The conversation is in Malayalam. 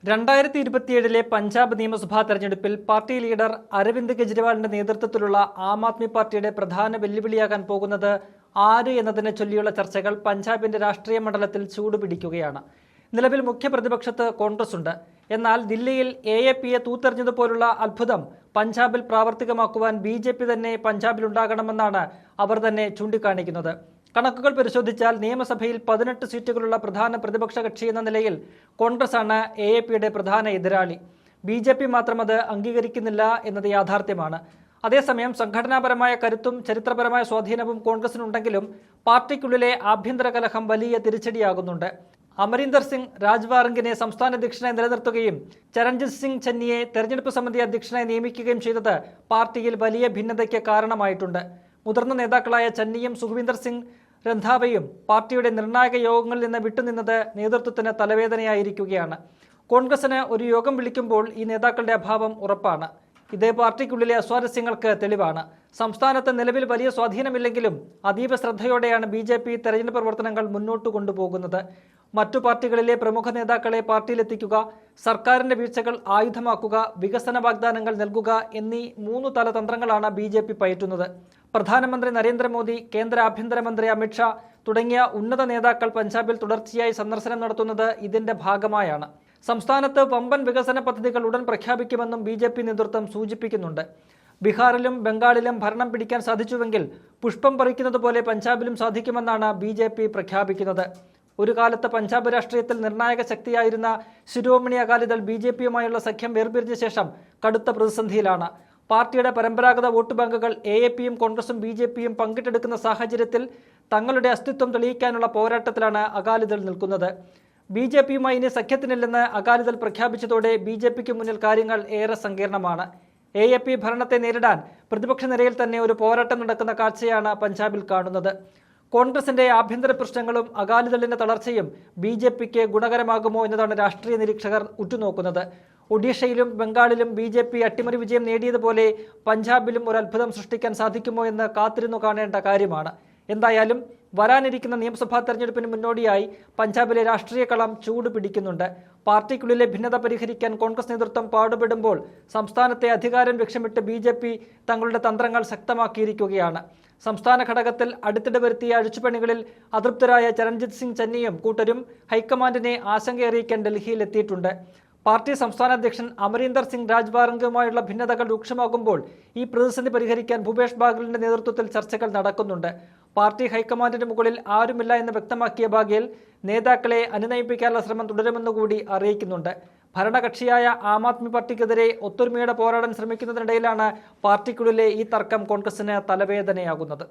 2027 പഞ്ചാബ് നിയമസഭാ തെരഞ്ഞെടുപ്പിൽ പാർട്ടി ലീഡർ അരവിന്ദ് കെജ്രിവാളിന്റെ നേതൃത്വത്തിലുള്ള ആം ആദ്മി പാർട്ടിയുടെ പ്രധാന വെല്ലുവിളിയാകാൻ പോകുന്നത് ആര് എന്നതിനെ ചൊല്ലിയുള്ള ചർച്ചകൾ പഞ്ചാബിന്റെ രാഷ്ട്രീയ മണ്ഡലത്തിൽ ചൂടുപിടിക്കുകയാണ്. നിലവിൽ മുഖ്യ പ്രതിപക്ഷത്ത് കോൺഗ്രസ് ഉണ്ട്. എന്നാൽ ദില്ലിയിൽ AAPയെ തൂത്തെറിഞ്ഞതുപോലുള്ള അത്ഭുതം പഞ്ചാബിൽ പ്രാവർത്തികമാക്കുവാൻ BJP തന്നെ പഞ്ചാബിലുണ്ടാകണമെന്നാണ് അവർ തന്നെ ചൂണ്ടിക്കാണിക്കുന്നത്. കണക്കുകൾ പരിശോധിച്ചാൽ നിയമസഭയിൽ 18 സീറ്റുകളുള്ള പ്രധാന പ്രതിപക്ഷ കക്ഷി എന്ന നിലയിൽ കോൺഗ്രസാണ് AAPയുടെ പ്രധാന എതിരാളി. BJP മാത്രം അത് അംഗീകരിക്കുന്നില്ല എന്നത് യാഥാർത്ഥ്യമാണ്. അതേസമയം സംഘടനാപരമായ കരുത്തും ചരിത്രപരമായ സ്വാധീനവും കോൺഗ്രസിനുണ്ടെങ്കിലും പാർട്ടിക്കുള്ളിലെ ആഭ്യന്തര കലഹം വലിയ തിരിച്ചടിയാകുന്നുണ്ട്. അമരീന്ദർ സിംഗ് രാജ്വാറിംഗിനെ സംസ്ഥാന അധ്യക്ഷനായി നിലനിർത്തുകയും ചരൺജിത് സിംഗ് ചന്നിയെ തെരഞ്ഞെടുപ്പ് സമിതി അധ്യക്ഷനായി നിയമിക്കുകയും ചെയ്തത് പാർട്ടിയിൽ വലിയ ഭിന്നതയ്ക്ക് കാരണമായിട്ടുണ്ട്. മുതിർന്ന നേതാക്കളായ ചന്നിയും സുഖ്വീന്ദർ സിംഗ് രന്ധാവയും പാർട്ടിയുടെ നിർണായക യോഗങ്ങളിൽ നിന്ന് വിട്ടുനിന്നത് നേതൃത്വത്തിന് തലവേദനയായിരിക്കുകയാണ്. കോൺഗ്രസിന് ഒരു യോഗം വിളിക്കുമ്പോൾ ഈ നേതാക്കളുടെ അഭാവം ഉറപ്പാണ്. ഇതേ പാർട്ടിക്കുള്ളിലെ അസ്വാരസ്യങ്ങൾക്ക് തെളിവാണ്. സംസ്ഥാനത്ത് നിലവിൽ വലിയ സ്വാധീനമില്ലെങ്കിലും അതീവ ശ്രദ്ധയോടെയാണ് BJP തെരഞ്ഞെടുപ്പ് പ്രവർത്തനങ്ങൾ മുന്നോട്ട് കൊണ്ടുപോകുന്നത്. മറ്റു പാർട്ടികളിലെ പ്രമുഖ നേതാക്കളെ പാർട്ടിയിലെത്തിക്കുക, സർക്കാരിന്റെ വീഴ്ചകൾ ആയുധമാക്കുക, വികസന വാഗ്ദാനങ്ങൾ നൽകുക എന്നീ 3 തലതന്ത്രങ്ങളാണ് BJP പയറ്റുന്നത്. പ്രധാനമന്ത്രി നരേന്ദ്രമോദി, കേന്ദ്ര ആഭ്യന്തരമന്ത്രി അമിത്ഷാ തുടങ്ങിയ ഉന്നത നേതാക്കൾ പഞ്ചാബിൽ തുടർച്ചയായി സന്ദർശനം നടത്തുന്നത് ഇതിന്റെ ഭാഗമായാണ്. സംസ്ഥാനത്ത് വമ്പൻ വികസന പദ്ധതികൾ ഉടൻ പ്രഖ്യാപിക്കുമെന്നും BJP നേതൃത്വം സൂചിപ്പിക്കുന്നുണ്ട്. ബീഹാറിലും ബംഗാളിലും ഭരണം പിടിക്കാൻ സാധിച്ചുവെങ്കിൽ പുഷ്പം പറിക്കുന്നത് പോലെ പഞ്ചാബിലും സാധിക്കുമെന്നാണ് BJP പ്രഖ്യാപിക്കുന്നത്. ഒരു കാലത്ത് പഞ്ചാബ് രാഷ്ട്രീയത്തിൽ നിർണായക ശക്തിയായിരുന്ന ശിരോമണി അകാലിദൾ BJPയുമായുള്ള സഖ്യം വേർപിരിഞ്ഞ ശേഷം കടുത്ത പ്രതിസന്ധിയിലാണ്. പാർട്ടിയുടെ പരമ്പരാഗത വോട്ട് ബാങ്കുകൾ AAPയും കോൺഗ്രസും BJPയും പങ്കിട്ടെടുക്കുന്ന സാഹചര്യത്തിൽ തങ്ങളുടെ അസ്തിത്വം തെളിയിക്കാനുള്ള പോരാട്ടത്തിലാണ് അകാലിദൾ നിൽക്കുന്നത്. BJPയുമായി ഇനി സഖ്യത്തിനില്ലെന്ന് അകാലിദൾ പ്രഖ്യാപിച്ചതോടെ BJPക്ക് മുന്നിൽ കാര്യങ്ങൾ ഏറെ സങ്കീർണമാണ്. AAP ഭരണത്തെ നേരിടാൻ പ്രതിപക്ഷ നിരയിൽ തന്നെ ഒരു പോരാട്ടം നടക്കുന്ന കാഴ്ചയാണ് പഞ്ചാബിൽ കാണുന്നത്. കോൺഗ്രസിന്റെ ആഭ്യന്തര പ്രശ്നങ്ങളും അകാലിദളിന്റെ തളർച്ചയും BJPക്ക് ഗുണകരമാകുമോ എന്നതാണ് രാഷ്ട്രീയ നിരീക്ഷകർ ഉറ്റുനോക്കുന്നത്. ഒഡീഷയിലും ബംഗാളിലും BJP അട്ടിമറി വിജയം നേടിയതുപോലെ പഞ്ചാബിലും ഒരു അത്ഭുതം സൃഷ്ടിക്കാൻ സാധിക്കുമോ എന്ന് കാത്തിരുന്നു കാണേണ്ട കാര്യമാണ്. എന്തായാലും വരാനിരിക്കുന്ന നിയമസഭാ തെരഞ്ഞെടുപ്പിന് മുന്നോടിയായി പഞ്ചാബിലെ രാഷ്ട്രീയ കളം ചൂട് പിടിക്കുന്നുണ്ട്. പാർട്ടിക്കുള്ളിലെ ഭിന്നത പരിഹരിക്കാൻ കോൺഗ്രസ് നേതൃത്വം പാടുപെടുമ്പോൾ സംസ്ഥാനത്തെ അധികാരം ലക്ഷ്യമിട്ട് BJP തങ്ങളുടെ തന്ത്രങ്ങൾ ശക്തമാക്കിയിരിക്കുകയാണ്. സംസ്ഥാന ഘടകത്തിൽ അടുത്തിടെ വരുത്തിയ അഴിച്ചുപണികളിൽ അതൃപ്തരായ ചരൺജിത് സിംഗ് ചന്നിയും കൂട്ടരും ഹൈക്കമാൻഡിനെ ആശങ്കയറിയിക്കാൻ ഡൽഹിയിലെത്തിയിട്ടുണ്ട്. പാർട്ടി സംസ്ഥാന അധ്യക്ഷൻ അമരീന്ദർ സിംഗ് രാജ്വാറിംഗുമായുള്ള ഭിന്നതകൾ രൂക്ഷമാകുമ്പോൾ ഈ പ്രതിസന്ധി പരിഹരിക്കാൻ ഭൂപേഷ് ബാഗലിന്റെ നേതൃത്വത്തിൽ ചർച്ചകൾ നടക്കുന്നുണ്ട്. പാർട്ടി ഹൈക്കമാൻഡിന് മുകളിൽ ആരുമില്ല എന്ന് വ്യക്തമാക്കിയ ബാഗേൽ നേതാക്കളെ അനുനയിപ്പിക്കാനുള്ള ശ്രമം തുടരുമെന്നുകൂടി അറിയിക്കുന്നുണ്ട്. ഭരണകക്ഷിയായ ആം ആദ്മി പാർട്ടിക്കെതിരെ ഒത്തൊരുമയോടെ പോരാടാൻ ശ്രമിക്കുന്നതിനിടയിലാണ് പാർട്ടിക്കുള്ളിലെ ഈ തർക്കം കോൺഗ്രസിന് തലവേദനയാകുന്നത്.